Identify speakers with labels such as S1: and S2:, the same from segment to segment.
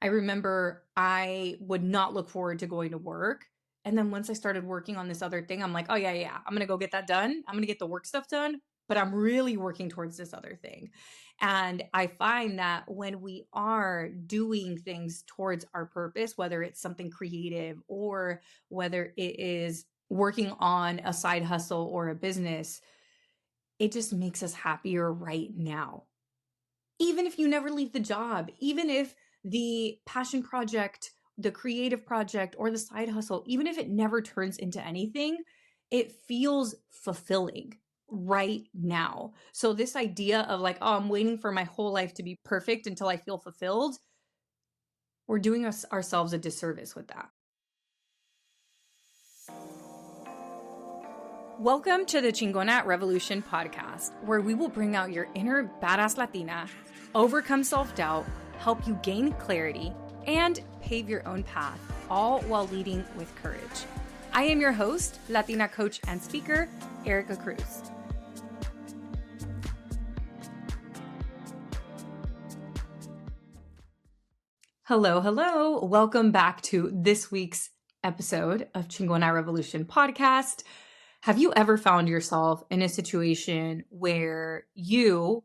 S1: I remember I would not look forward to going to work. And then once I started working on this other thing, I'm like, oh, yeah, yeah, I'm going to go get that done. I'm going to get the work stuff done, but I'm really working towards this other thing. And I find that when we are doing things towards our purpose, whether it's something creative or whether it is working on a side hustle or a business, it just makes us happier right now. Even if you never leave the job, even if the passion project, the creative project, or the side hustle, even if it never turns into anything, it feels fulfilling right now. So, this idea of like, oh, I'm waiting for my whole life to be perfect until I feel fulfilled, we're doing ourselves a disservice with that. Welcome to the Chingona Revolution podcast, where we will bring out your inner badass Latina, overcome self-doubt, help you gain clarity, and pave your own path, all while leading with courage. I am your host, Latina coach and speaker, Erica Cruz. Hello, hello. Welcome back to this week's episode of Chingona Revolution podcast. Have you ever found yourself in a situation where you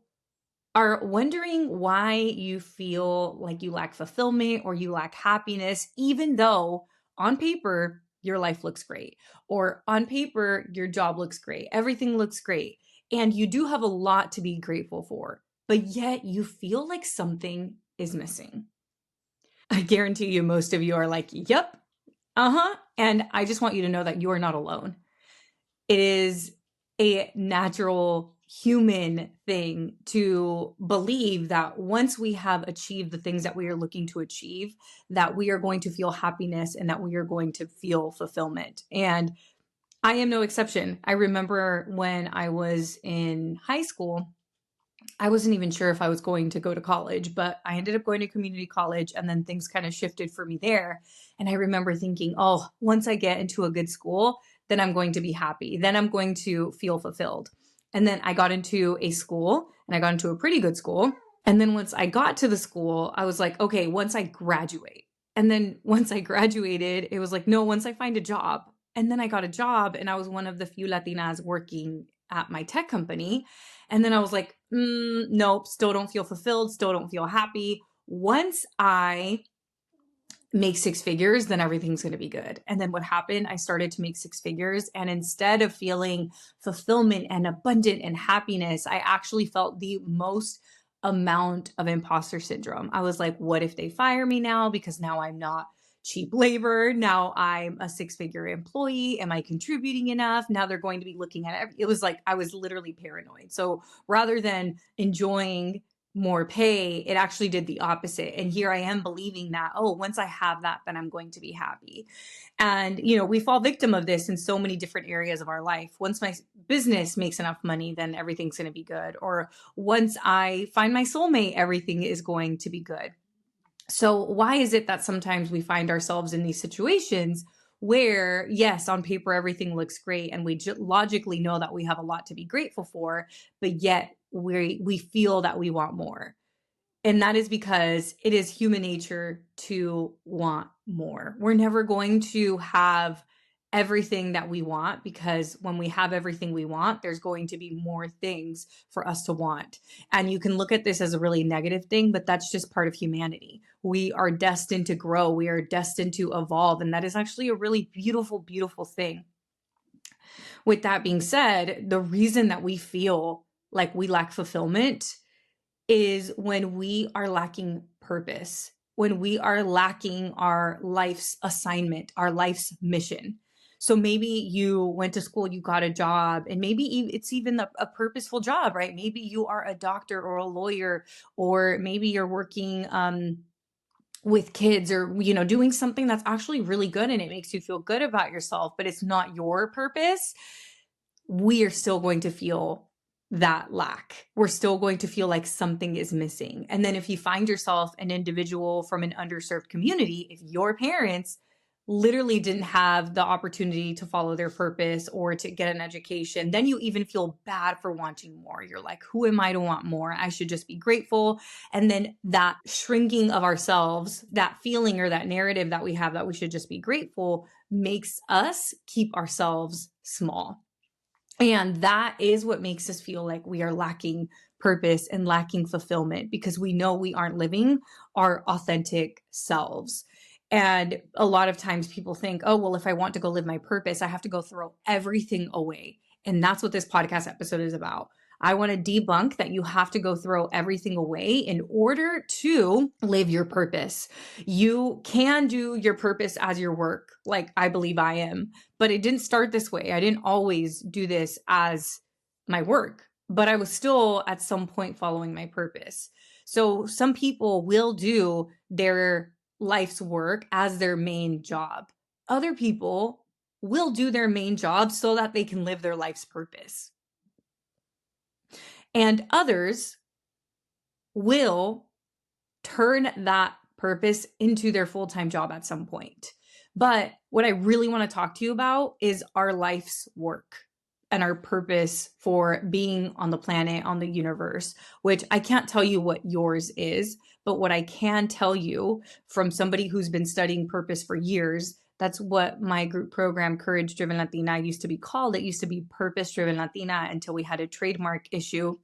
S1: are wondering why you feel like you lack fulfillment or you lack happiness, even though on paper your life looks great, or on paper your job looks great, everything looks great, and you do have a lot to be grateful for, but yet you feel like something is missing? I guarantee you most of you are like, yep, and I just want you to know that you are not alone. It is a natural human thing to believe that once we have achieved the things that we are looking to achieve, that we are going to feel happiness and that we are going to feel fulfillment. And I am no exception. I remember when I was in high school, I wasn't even sure if I was going to go to college, but I ended up going to community college, and then things kind of shifted for me there. And I remember thinking, oh, once I get into a good school, then I'm going to be happy. Then I'm going to feel fulfilled. And then I got into a school, and I got into a pretty good school. And then once I got to the school, I was like, okay, once I graduate. And then once I graduated, it was like, no, once I find a job. And then I got a job, and I was one of the few Latinas working at my tech company. And then I was like, nope, still don't feel fulfilled, still don't feel happy. Once I make six figures, then everything's going to be good. And then what happened? I started to make six figures. And instead of feeling fulfillment and abundant and happiness, I actually felt the most amount of imposter syndrome. I was like, what if they fire me now? Because now I'm not cheap labor. Now I'm a six-figure employee. Am I contributing enough? Now they're going to be looking at it. It was like I was literally paranoid. So rather than enjoying more pay, it actually did the opposite. And here I am believing that, oh, once I have that, then I'm going to be happy. And, we fall victim of this in so many different areas of our life. Once my business makes enough money, then everything's going to be good. Or once I find my soulmate, everything is going to be good. So why is it that sometimes we find ourselves in these situations where, yes, on paper, everything looks great and we logically know that we have a lot to be grateful for, but yet we feel that we want more? And that is because it is human nature to want more. We're never going to have everything that we want, because when we have everything we want, there's going to be more things for us to want. And you can look at this as a really negative thing, but that's just part of humanity. We are destined to grow. We are destined to evolve. And that is actually a really beautiful, beautiful thing. With that being said, the reason that we feel like we lack fulfillment is when we are lacking purpose, when we are lacking our life's assignment, our life's mission. So maybe you went to school, you got a job, and maybe it's even a purposeful job, right? Maybe you are a doctor or a lawyer, or maybe you're working with kids, or doing something that's actually really good and it makes you feel good about yourself, but it's not your purpose. We are still going to feel that lack. We're still going to feel like something is missing. And then if you find yourself an individual from an underserved community, if your parents literally didn't have the opportunity to follow their purpose or to get an education, then you even feel bad for wanting more. You're like, who am I to want more? I should just be grateful. And then that shrinking of ourselves, that feeling or that narrative that we have that we should just be grateful, makes us keep ourselves small. And that is what makes us feel like we are lacking purpose and lacking fulfillment, because we know we aren't living our authentic selves. And a lot of times people think, oh, well, if I want to go live my purpose, I have to go throw everything away. And that's what this podcast episode is about. I want to debunk that you have to go throw everything away in order to live your purpose. You can do your purpose as your work, like I believe I am, but it didn't start this way. I didn't always do this as my work, but I was still at some point following my purpose. So some people will do their life's work as their main job. Other people will do their main job so that they can live their life's purpose. And others will turn that purpose into their full-time job at some point. But what I really want to talk to you about is our life's work and our purpose for being on the planet, on the universe, which I can't tell you what yours is, but what I can tell you from somebody who's been studying purpose for years, that's what my group program, Courage Driven Latina, used to be called. It used to be Purpose Driven Latina until we had a trademark issue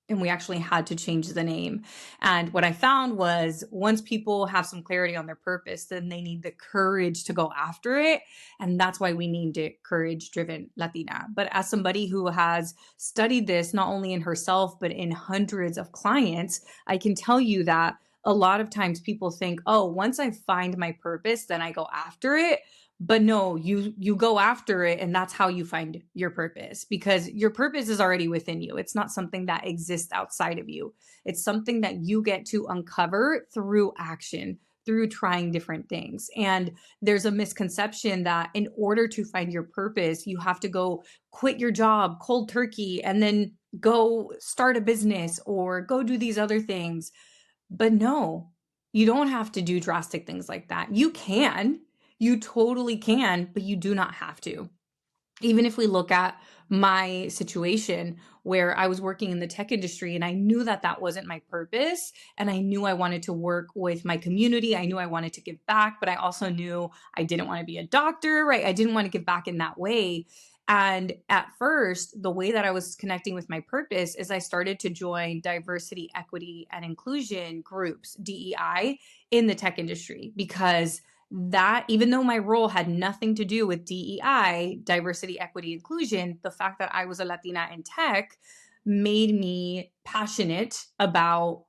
S1: and we actually had to change the name. And what I found was once people have some clarity on their purpose, then they need the courage to go after it. And that's why we named it Courage Driven Latina. But as somebody who has studied this, not only in herself, but in hundreds of clients, I can tell you that a lot of times people think, oh, once I find my purpose, then I go after it. But no, you go after it, and that's how you find your purpose, because your purpose is already within you. It's not something that exists outside of you. It's something that you get to uncover through action, through trying different things. And there's a misconception that in order to find your purpose, you have to go quit your job cold turkey and then go start a business or go do these other things. But no, you don't have to do drastic things like that. You totally can, but you do not have to. Even if we look at my situation where I was working in the tech industry and I knew that that wasn't my purpose, and I knew I wanted to work with my community. I knew I wanted to give back, but I also knew I didn't want to be a doctor, right? I didn't want to give back in that way. And at first, the way that I was connecting with my purpose is I started to join diversity, equity, and inclusion groups, DEI, in the tech industry, because that, even though my role had nothing to do with DEI, diversity, equity, inclusion, the fact that I was a Latina in tech made me passionate about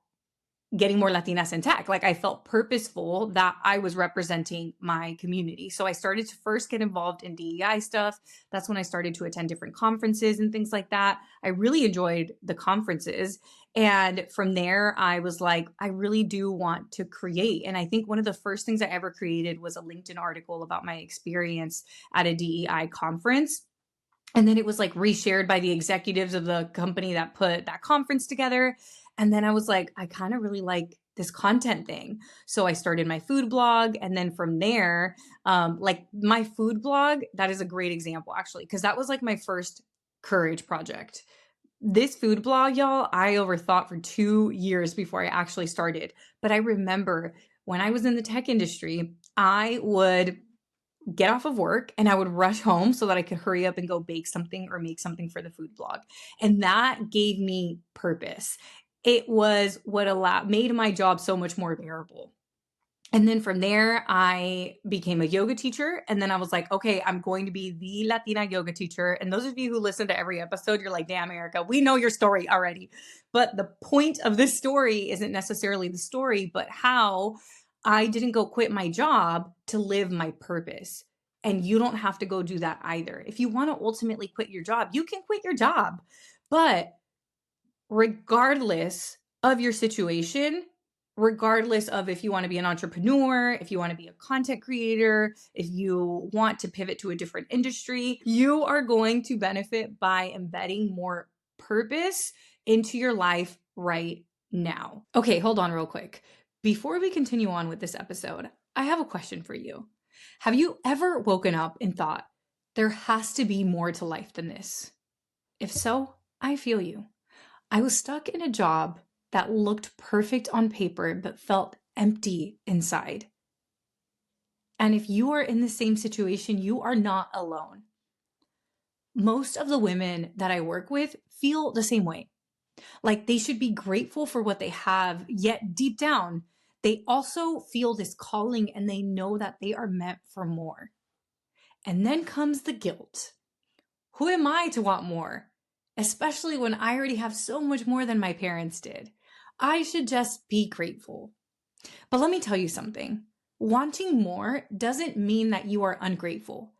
S1: getting more Latinas in tech. Like I felt purposeful that I was representing my community. So I started to first get involved in DEI stuff. That's when I started to attend different conferences and things like that. I really enjoyed the conferences. And from there, I was like, I really do want to create. And I think one of the first things I ever created was a LinkedIn article about my experience at a DEI conference. And then it was like reshared by the executives of the company that put that conference together. And then I was like, I kind of really like this content thing. So I started my food blog. And then from there, like my food blog, that is a great example actually, because that was like my first courage project. This food blog, y'all, I overthought for 2 years before I actually started. But I remember when I was in the tech industry, I would get off of work and I would rush home so that I could hurry up and go bake something or make something for the food blog. And that gave me purpose. It was what made my job so much more bearable. And then from there, I became a yoga teacher. And then I was like, okay, I'm going to be the Latina yoga teacher. And those of you who listen to every episode, you're like, damn, Erica, we know your story already. But the point of this story isn't necessarily the story, but how I didn't go quit my job to live my purpose. And you don't have to go do that either. If you want to ultimately quit your job, you can quit your job. But regardless of your situation, regardless of if you want to be an entrepreneur, if you want to be a content creator, if you want to pivot to a different industry, you are going to benefit by embedding more purpose into your life right now. Okay, hold on real quick. Before we continue on with this episode, I have a question for you. Have you ever woken up and thought, there has to be more to life than this? If so, I feel you. I was stuck in a job that looked perfect on paper but felt empty inside. And if you are in the same situation, you are not alone. Most of the women that I work with feel the same way. Like they should be grateful for what they have, yet deep down, they also feel this calling and they know that they are meant for more. And then comes the guilt. Who am I to want more? Especially when I already have so much more than my parents did. I should just be grateful. But let me tell you something. Wanting more doesn't mean that you are ungrateful.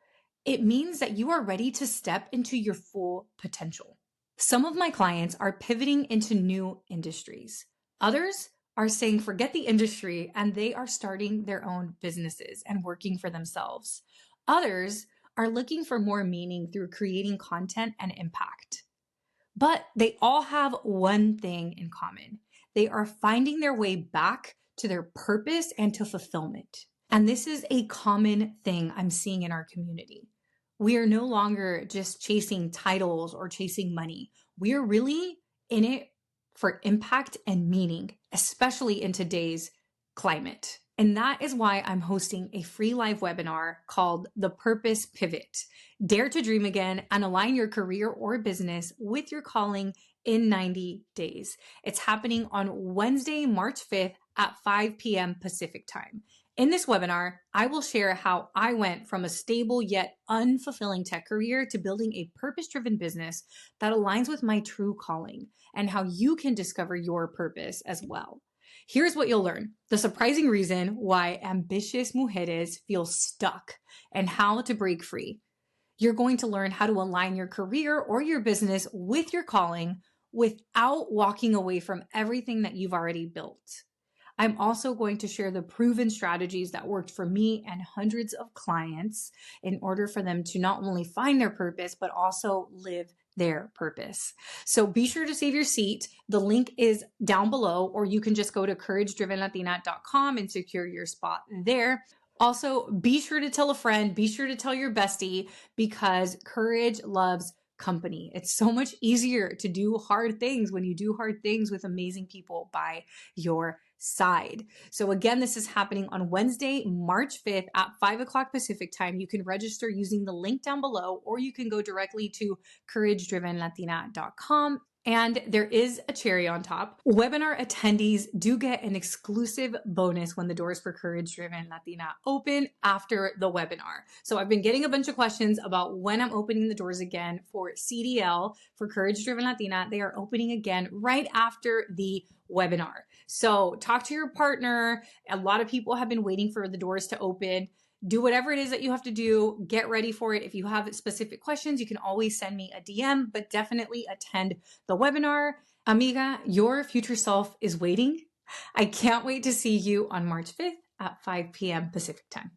S1: It means that you are ready to step into your full potential. Some of my clients are pivoting into new industries. Others are saying, forget the industry, and they are starting their own businesses and working for themselves. Others are looking for more meaning through creating content and impact. But they all have one thing in common. They are finding their way back to their purpose and to fulfillment. And this is a common thing I'm seeing in our community. We are no longer just chasing titles or chasing money. We are really in it for impact and meaning, especially in today's climate. And that is why I'm hosting a free live webinar called The Purpose Pivot. Dare to dream again and align your career or business with your calling in 90 days. It's happening on Wednesday, March 5th at 5 p.m. Pacific time. In this webinar, I will share how I went from a stable yet unfulfilling tech career to building a purpose-driven business that aligns with my true calling and how you can discover your purpose as well. Here's what you'll learn: the surprising reason why ambitious mujeres feel stuck and how to break free. You're going to learn how to align your career or your business with your calling without walking away from everything that you've already built. I'm also going to share the proven strategies that worked for me and hundreds of clients in order for them to not only find their purpose, but also live their purpose. So be sure to save your seat. The link is down below, or you can just go to couragedrivenlatina.com and secure your spot there. Also, be sure to tell a friend, be sure to tell your bestie, because courage loves company. It's so much easier to do hard things when you do hard things with amazing people by your side. So again, this is happening on Wednesday, March 5th at 5 o'clock Pacific time. You can register using the link down below, or you can go directly to couragedrivenlatina.com. And there is a cherry on top. Webinar attendees do get an exclusive bonus when the doors for Courage Driven Latina open after the webinar. So I've been getting a bunch of questions about when I'm opening the doors again for CDL, for Courage Driven Latina. They are opening again right after the webinar. So talk to your partner. A lot of people have been waiting for the doors to open. Do whatever it is that you have to do. Get ready for it. If you have specific questions, you can always send me a DM, but definitely attend the webinar. Amiga, your future self is waiting. I can't wait to see you on March 5th at 5 p.m. Pacific time.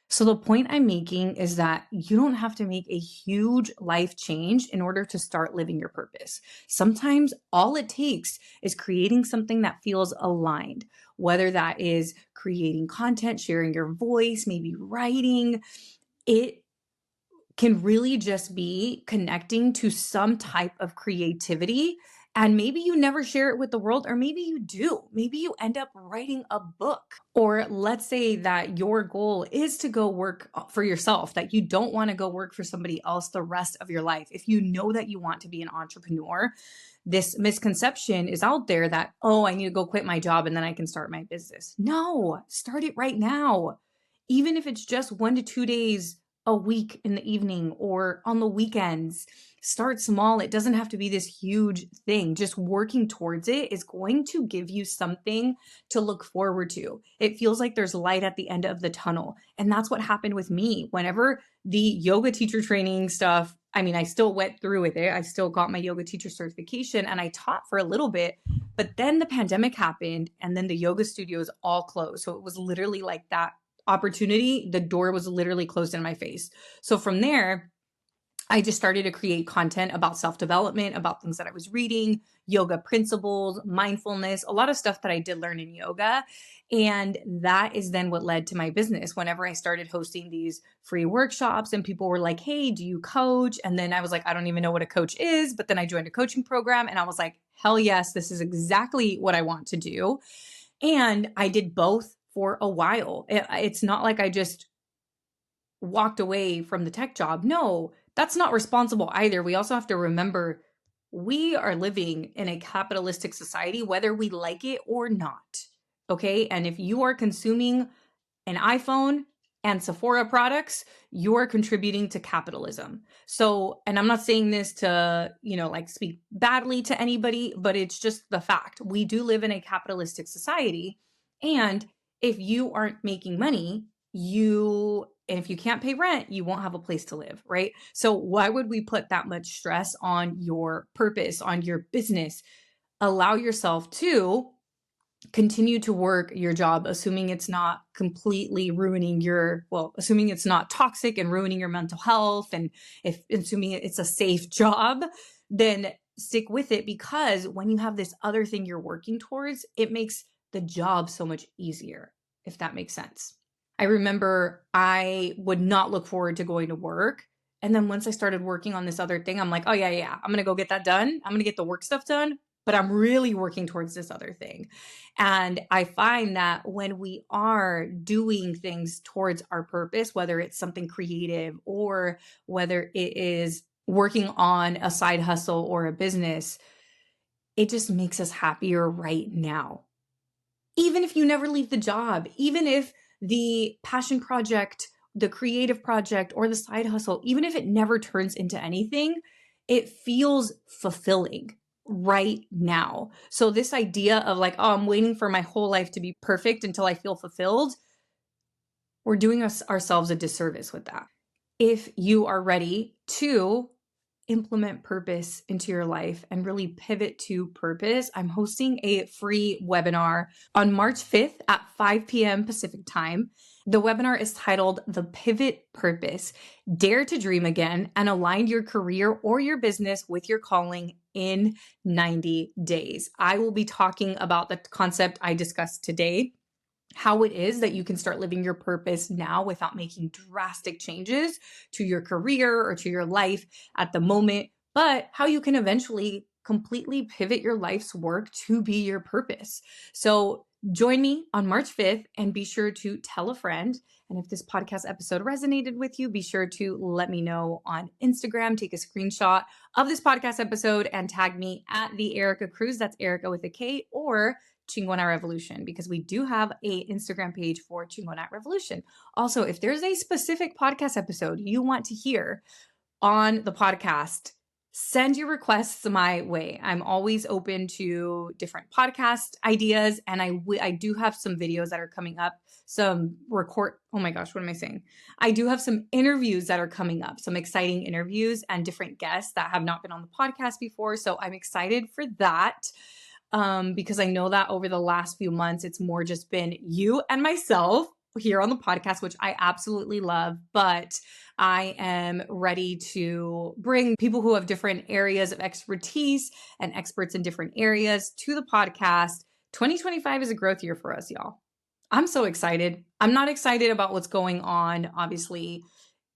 S1: So the point I'm making is that you don't have to make a huge life change in order to start living your purpose. Sometimes all it takes is creating something that feels aligned, whether that is creating content, sharing your voice, maybe writing. It can really just be connecting to some type of creativity. And maybe you never share it with the world, or maybe you do. Maybe you end up writing a book. Or let's say that your goal is to go work for yourself, that you don't want to go work for somebody else the rest of your life. If you know that you want to be an entrepreneur, this misconception is out there that, oh, I need to go quit my job and then I can start my business. No, start it right now. Even if it's just 1 to 2 days a week in the evening or on the weekends. Start small. It doesn't have to be this huge thing. Just working towards it is going to give you something to look forward to. It feels like there's light at the end of the tunnel. And that's what happened with me. Whenever the yoga teacher training stuff, I still went through with it. I still got my yoga teacher certification and I taught for a little bit, but then the pandemic happened and then the yoga studios all closed. So it was literally like that opportunity, the door was literally closed in my face. So from there, I just started to create content about self-development, about things that I was reading, yoga principles, mindfulness, a lot of stuff that I did learn in yoga. And that is then what led to my business. Whenever I started hosting these free workshops and people were like, "Hey, do you coach?" And then I was like, "I don't even know what a coach is." But then I joined a coaching program and I was like, "Hell yes, this is exactly what I want to do." And I did both for a while. It's not like I just walked away from the tech job. No, that's not responsible either. We also have to remember we are living in a capitalistic society, whether we like it or not. Okay. And if you are consuming an iPhone and Sephora products, you are contributing to capitalism. So, and I'm not saying this to, like speak badly to anybody, but it's just the fact. We do live in a capitalistic society. And if you aren't making money, and if you can't pay rent, you won't have a place to live, right? So why would we put that much stress on your purpose, on your business? Allow yourself to continue to work your job, assuming it's not completely ruining assuming it's not toxic and ruining your mental health. And if assuming it's a safe job, then stick with it, because when you have this other thing you're working towards, it makes the job so much easier, if that makes sense. I remember I would not look forward to going to work. And then once I started working on this other thing, I'm like, oh, yeah, I'm going to go get that done. I'm going to get the work stuff done, but I'm really working towards this other thing. And I find that when we are doing things towards our purpose, whether it's something creative or whether it is working on a side hustle or a business, it just makes us happier right now. Even if you never leave the job, even if the passion project, the creative project, or the side hustle, even if it never turns into anything, it feels fulfilling right now. So this idea of like, oh, I'm waiting for my whole life to be perfect until I feel fulfilled, we're doing ourselves a disservice with that. If you are ready to implement purpose into your life and really pivot to purpose, I'm hosting a free webinar on March 5th at 5 p.m. Pacific time. The webinar is titled The Pivot Purpose: Dare to Dream Again and Align Your Career or your business with your calling in 90 days. I will be talking about the concept I discussed today, how it is that you can start living your purpose now without making drastic changes to your career or to your life at the moment, but how you can eventually completely pivot your life's work to be your purpose. So join me on March 5th and be sure to tell a friend. And if this podcast episode resonated with you, be sure to let me know on Instagram. Take a screenshot of this podcast episode and tag me at the Erica Cruz. That's Erica with a K, or Chingona Revolution, because we do have a Instagram page for Chingona Revolution. Also, if there's a specific podcast episode you want to hear on the podcast, send your requests my way. I'm always open to different podcast ideas, and I do have some videos that are coming up, oh my gosh, what am I saying? I do have some interviews that are coming up, some exciting interviews and different guests that have not been on the podcast before. So I'm excited for that. Because I know that over the last few months, it's more just been you and myself here on the podcast, which I absolutely love. But I am ready to bring people who have different areas of expertise and experts in different areas to the podcast. 2025 is a growth year for us, y'all. I'm so excited. I'm not excited about what's going on, obviously,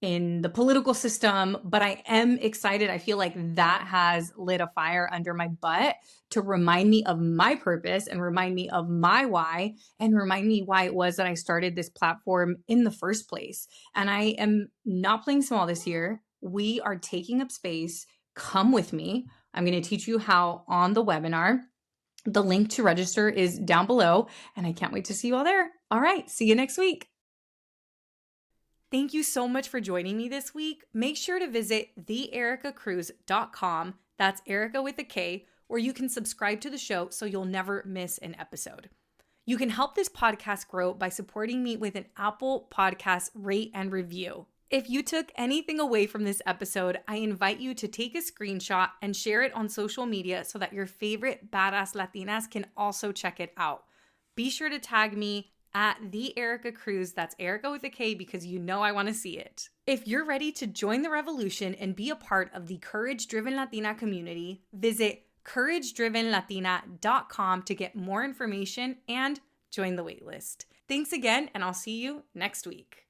S1: in the political system, but I am excited. I feel like that has lit a fire under my butt to remind me of my purpose and remind me of my why and remind me why it was that I started this platform in the first place. And I am not playing small this year. We are taking up space. Come with me. I'm going to teach you how on the webinar. The link to register is down below, and I can't wait to see you all there. All right, see you next week. Thank you so much for joining me this week. Make sure to visit theericacruz.com. That's Erica with a K, where you can subscribe to the show so you'll never miss an episode. You can help this podcast grow by supporting me with an Apple Podcast rate and review. If you took anything away from this episode, I invite you to take a screenshot and share it on social media so that your favorite badass Latinas can also check it out. Be sure to tag me at the Erica Cruz. That's Erica with a K because you know I want to see it. If you're ready to join the revolution and be a part of the Courage Driven Latina community, visit couragedrivenlatina.com to get more information and join the waitlist. Thanks again, and I'll see you next week.